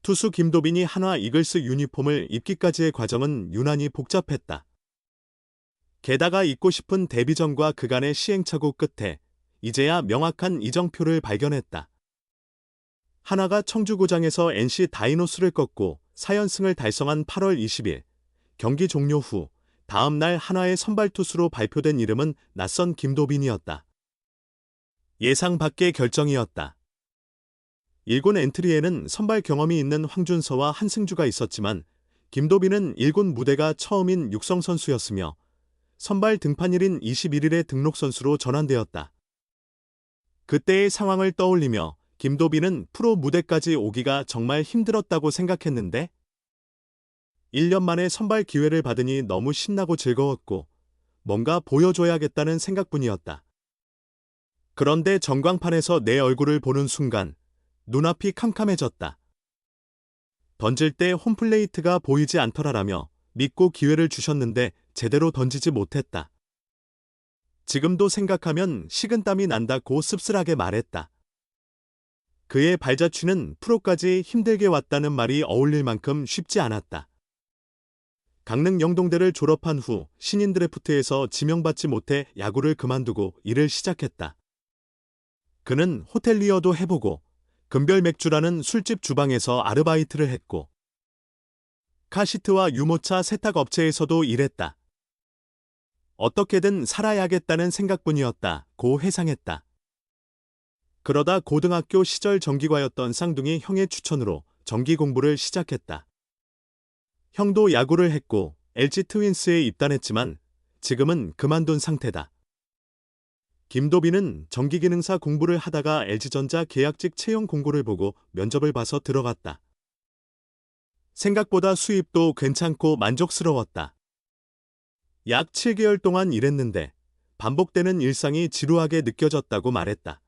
투수 김도빈이 한화 이글스 유니폼을 입기까지의 과정은 유난히 복잡했다. 게다가 입고 싶은 데뷔전과 그간의 시행착오 끝에 이제야 명확한 이정표를 발견했다. 한화가 청주구장에서 NC 다이노스를 꺾고 4연승을 달성한 8월 20일 경기 종료 후 다음 날 한화의 선발 투수로 발표된 이름은 낯선 김도빈이었다. 예상 밖의 결정이었다. 1군 엔트리에는 선발 경험이 있는 황준서와 한승주가 있었지만 김도빈은 1군 무대가 처음인 육성 선수였으며 선발 등판일인 21일에 등록 선수로 전환되었다. 그때의 상황을 떠올리며 김도빈은 프로 무대까지 오기가 정말 힘들었다고 생각했는데 1년 만에 선발 기회를 받으니 너무 신나고 즐거웠고 뭔가 보여줘야겠다는 생각뿐이었다. 그런데 전광판에서 내 얼굴을 보는 순간 눈앞이 캄캄해졌다. 던질 때 홈플레이트가 보이지 않더라라며 믿고 기회를 주셨는데 제대로 던지지 못했다. 지금도 생각하면 식은땀이 난다고 씁쓸하게 말했다. 그의 발자취는 프로까지 힘들게 왔다는 말이 어울릴 만큼 쉽지 않았다. 강릉 영동대를 졸업한 후 신인 드래프트에서 지명받지 못해 야구를 그만두고 일을 시작했다. 그는 호텔리어도 해보고 금별 맥주라는 술집 주방에서 아르바이트를 했고 카시트와 유모차 세탁업체에서도 일했다. 어떻게든 살아야겠다는 생각뿐이었다고 회상했다. 그러다 고등학교 시절 정기과였던 쌍둥이 형의 추천으로 정기 공부를 시작했다. 형도 야구를 했고 LG 트윈스에 입단했지만 지금은 그만둔 상태다. 김도빈은 전기기능사 공부를 하다가 LG전자 계약직 채용 공고를 보고 면접을 봐서 들어갔다. 생각보다 수입도 괜찮고 만족스러웠다. 약 7개월 동안 일했는데 반복되는 일상이 지루하게 느껴졌다고 말했다.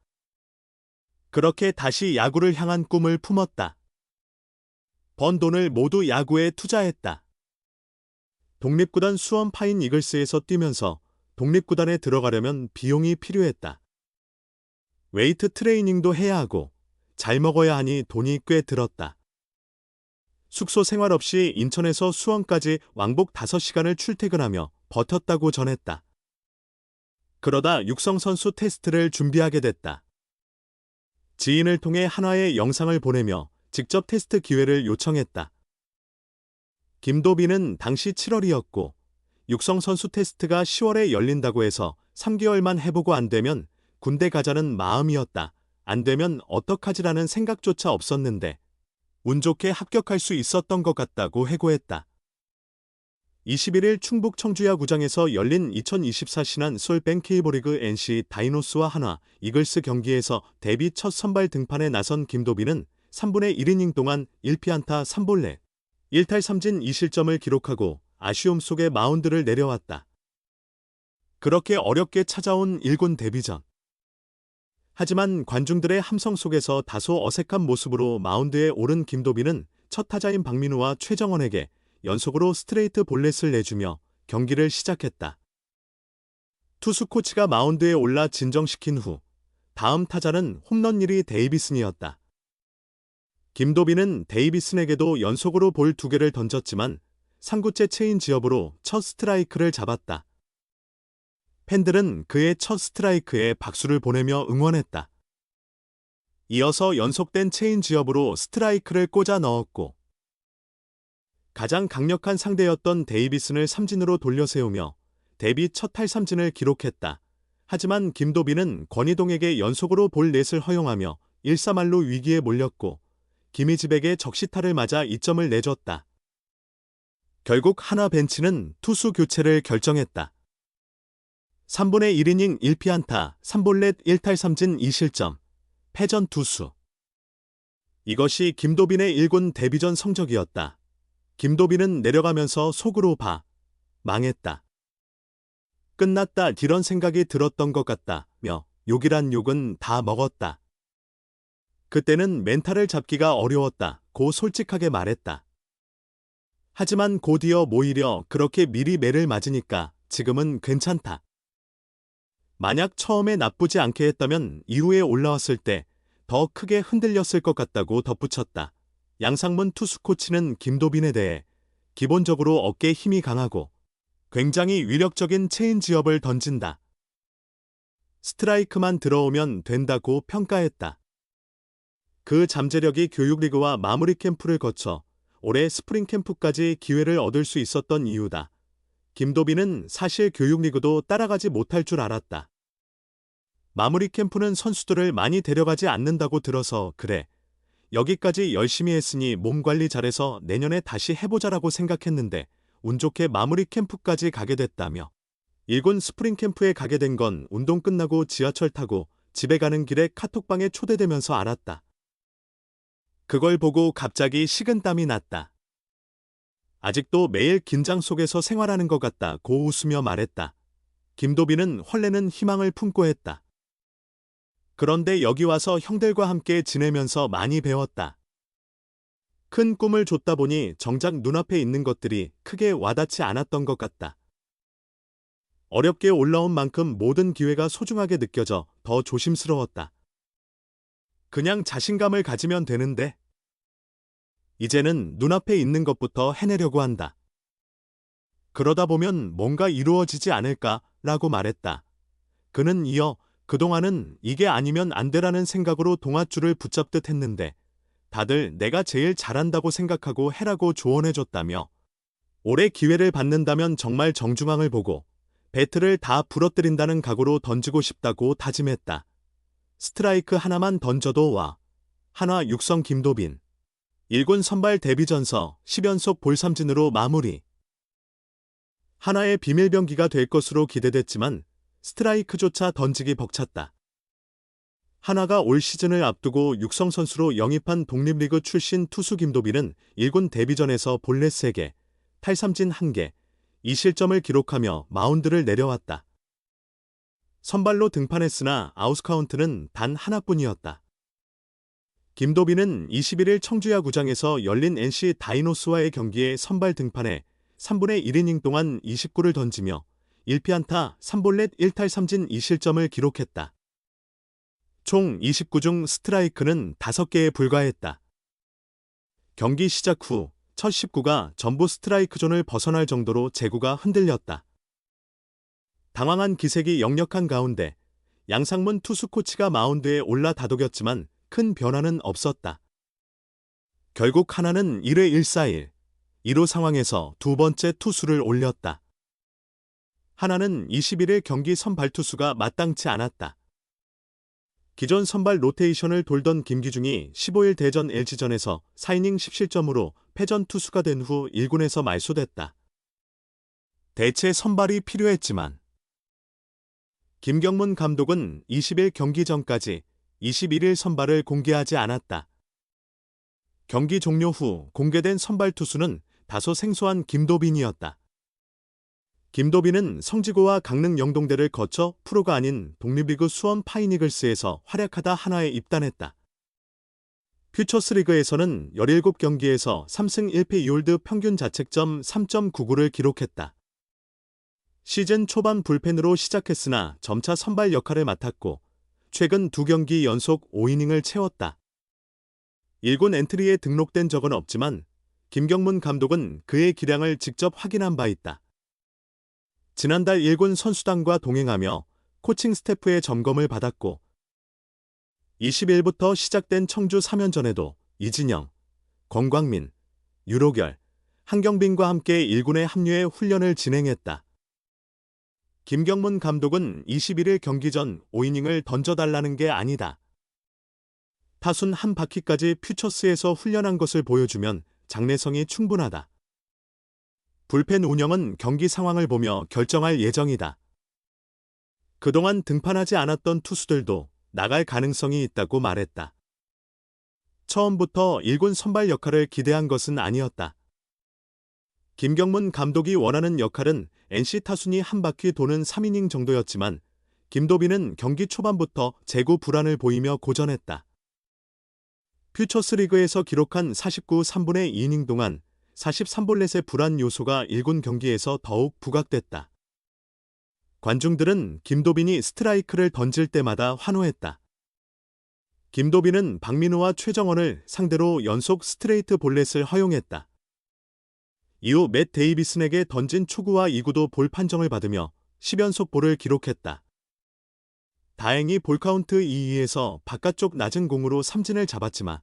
그렇게 다시 야구를 향한 꿈을 품었다. 번 돈을 모두 야구에 투자했다. 독립구단 수원 파인 이글스에서 뛰면서 독립구단에 들어가려면 비용이 필요했다. 웨이트 트레이닝도 해야 하고 잘 먹어야 하니 돈이 꽤 들었다. 숙소 생활 없이 인천에서 수원까지 왕복 5시간을 출퇴근하며 버텼다고 전했다. 그러다 육성선수 테스트를 준비하게 됐다. 지인을 통해 한화에 영상을 보내며 직접 테스트 기회를 요청했다. 김도빈은 당시 7월이었고 육성선수 테스트가 10월에 열린다고 해서 3개월만 해보고 안 되면 군대 가자는 마음이었다. 안 되면 어떡하지라는 생각조차 없었는데 운 좋게 합격할 수 있었던 것 같다고 해고했다. 21일 충북 청주야구장에서 열린 2024 신한 솔뱅 K리그 NC 다이노스와 한화 이글스 경기에서 데뷔 첫 선발 등판에 나선 김도빈은 3분의 1이닝 동안 1피안타 3볼넷 1탈3진 2실점을 기록하고 아쉬움 속에 마운드를 내려왔다. 그렇게 어렵게 찾아온 1군 데뷔전. 하지만 관중들의 함성 속에서 다소 어색한 모습으로 마운드에 오른 김도빈은 첫 타자인 박민우와 최정원에게 연속으로 스트레이트 볼넷을 내주며 경기를 시작했다. 투수 코치가 마운드에 올라 진정시킨 후 다음 타자는 홈런 1위 데이비슨이었다. 김도빈은 데이비슨에게도 연속으로 볼 2개를 던졌지만 3구째 체인지업으로 첫 스트라이크를 잡았다. 팬들은 그의 첫 스트라이크에 박수를 보내며 응원했다. 이어서 연속된 체인지업으로 스트라이크를 꽂아 넣었고 가장 강력한 상대였던 데이비슨을 삼진으로 돌려세우며 데뷔 첫 탈삼진을 기록했다. 하지만 김도빈은 권희동에게 연속으로 볼 넷을 허용하며 1-3할로 위기에 몰렸고 김희집에게 적시타를 맞아 2점을 내줬다. 결국 한화 벤치는 투수 교체를 결정했다. 3분의 1이닝 1피안타, 3볼넷 1탈3진 2실점, 패전 투수. 이것이 김도빈의 1군 데뷔전 성적이었다. 김도빈은 내려가면서 속으로 망했다. 끝났다 이런 생각이 들었던 것 같다며 욕이란 욕은 다 먹었다. 그때는 멘탈을 잡기가 어려웠다고 솔직하게 말했다. 하지만 곧이어 오히려 그렇게 미리 매를 맞으니까 지금은 괜찮다. 만약 처음에 나쁘지 않게 했다면 이후에 올라왔을 때 더 크게 흔들렸을 것 같다고 덧붙였다. 양상문 투수 코치는 김도빈에 대해 기본적으로 어깨 힘이 강하고 굉장히 위력적인 체인지업을 던진다. 스트라이크만 들어오면 된다고 평가했다. 그 잠재력이 교육리그와 마무리 캠프를 거쳐 올해 스프링 캠프까지 기회를 얻을 수 있었던 이유다. 김도빈은 사실 교육리그도 따라가지 못할 줄 알았다. 마무리 캠프는 선수들을 많이 데려가지 않는다고 들어서 그래. 여기까지 열심히 했으니 몸 관리 잘해서 내년에 다시 해보자라고 생각했는데 운 좋게 마무리 캠프까지 가게 됐다며. 1군 스프링 캠프에 가게 된 건 운동 끝나고 지하철 타고 집에 가는 길에 카톡방에 초대되면서 알았다. 그걸 보고 갑자기 식은땀이 났다. 아직도 매일 긴장 속에서 생활하는 것 같다고 웃으며 말했다. 김도빈은 헐레는 희망을 품고 했다. 그런데 여기 와서 형들과 함께 지내면서 많이 배웠다. 큰 꿈을 줬다 보니 정작 눈앞에 있는 것들이 크게 와닿지 않았던 것 같다. 어렵게 올라온 만큼 모든 기회가 소중하게 느껴져 더 조심스러웠다. 그냥 자신감을 가지면 되는데. 이제는 눈앞에 있는 것부터 해내려고 한다. 그러다 보면 뭔가 이루어지지 않을까라고 말했다. 그는 이어 그동안은 이게 아니면 안 되라는 생각으로 동아줄을 붙잡듯 했는데 다들 내가 제일 잘한다고 생각하고 해라고 조언해줬다며 올해 기회를 받는다면 정말 정중앙을 보고 배트를 다 부러뜨린다는 각오로 던지고 싶다고 다짐했다. 스트라이크 하나만 던져도 와. 한화 육성 김도빈. 1군 선발 데뷔전서 10연속 볼삼진으로 마무리. 한화의 비밀병기가 될 것으로 기대됐지만 스트라이크조차 던지기 벅찼다. 한화가 올 시즌을 앞두고 육성 선수로 영입한 독립리그 출신 투수 김도빈은 1군 데뷔전에서 볼넷 3개, 탈삼진 1개, 2실점을 기록하며 마운드를 내려왔다. 선발로 등판했으나 아웃카운트는 단 하나뿐이었다. 김도빈은 21일 청주야구장에서 열린 NC 다이노스와의 경기에 선발 등판해 3분의 1이닝 동안 29를 던지며 1피안타 3볼넷 1탈삼진 2실점을 기록했다. 총 29중 스트라이크는 5개에 불과했다. 경기 시작 후 첫 19가 전부 스트라이크 존을 벗어날 정도로 제구가 흔들렸다. 당황한 기색이 역력한 가운데 양상문 투수 코치가 마운드에 올라 다독였지만 큰 변화는 없었다. 결국 한화는 1회 1사일 1루 상황에서 두 번째 투수를 올렸다. 한화는 21일 경기 선발 투수가 마땅치 않았다. 기존 선발 로테이션을 돌던 김기중이 15일 대전 LG전에서 4이닝 10실점으로 패전 투수가 된 후 1군에서 말소됐다. 대체 선발이 필요했지만 김경문 감독은 20일 경기 전까지 21일 선발을 공개하지 않았다. 경기 종료 후 공개된 선발 투수는 다소 생소한 김도빈이었다. 김도빈은 성지고와 강릉 영동대를 거쳐 프로가 아닌 독립리그 수원 파이니글스에서 활약하다 한화에 입단했다. 퓨처스리그에서는 17경기에서 3승 1패 2홀드 평균 자책점 3.99를 기록했다. 시즌 초반 불펜으로 시작했으나 점차 선발 역할을 맡았고 최근 2경기 연속 5이닝을 채웠다. 1군 엔트리에 등록된 적은 없지만 김경문 감독은 그의 기량을 직접 확인한 바 있다. 지난달 1군 선수단과 동행하며 코칭 스태프의 점검을 받았고 20일부터 시작된 청주 3연전에도 이진영, 권광민, 유로결, 한경빈과 함께 1군에 합류해 훈련을 진행했다. 김경문 감독은 21일 경기 전 5이닝을 던져달라는 게 아니다. 타순 한 바퀴까지 퓨처스에서 훈련한 것을 보여주면 장래성이 충분하다. 불펜 운영은 경기 상황을 보며 결정할 예정이다. 그동안 등판하지 않았던 투수들도 나갈 가능성이 있다고 말했다. 처음부터 1군 선발 역할을 기대한 것은 아니었다. 김경문 감독이 원하는 역할은 NC 타순이 한 바퀴 도는 3이닝 정도였지만 김도빈은 경기 초반부터 제구 불안을 보이며 고전했다. 퓨처스리그에서 기록한 49 3분의 2이닝 동안 43볼넷의 불안 요소가 1군 경기에서 더욱 부각됐다. 관중들은 김도빈이 스트라이크를 던질 때마다 환호했다. 김도빈은 박민우와 최정원을 상대로 연속 스트레이트 볼넷을 허용했다. 이후 맷 데이비슨에게 던진 초구와 2구도 볼 판정을 받으며 10연속 볼을 기록했다. 다행히 볼카운트 2-2에서 바깥쪽 낮은 공으로 삼진을 잡았지만